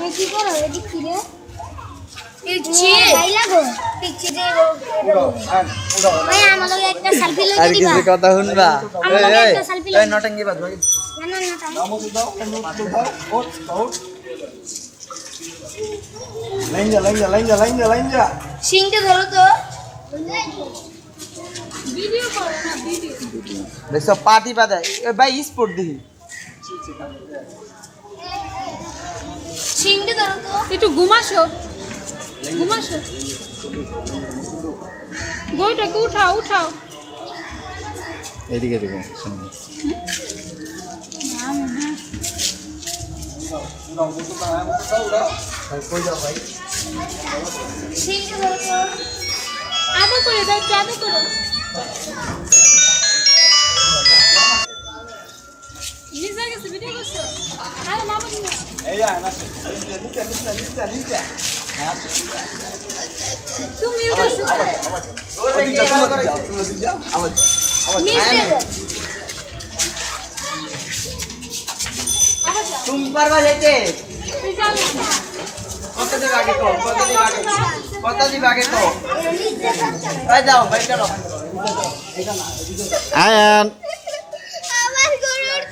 কি করো এদিক কি রে পিচ্ছি ভাই লাগো পিচ্ছি যে ভাই আমাদের একটা সেলফি লই দিবা আর কিছু কথা শুনবা এই নটঙ্গি বাদ ভাই না নামো দাও ওট ওট লাইন যা সিংটা ধরো তো ভিডিও করো না ভিডিও দেখো পার্টি বাদাই ভাই স্পোর্ট দেখি সিংটা ধরো তো একটু ঘুমাসো বইটাকে উঠাও এদিকে দেখো সামনে সিংটা ধরো তো আদর করে দাও একটু আদর করো নিজে গেছে ভিডিও করছো আরে মামা দিন তুমি উঠেছো তুমি পারবা যেতে তুই জানিস না কত দিন আগে তো ভাই যাও ভাই চলো আয়ান আমার গরুর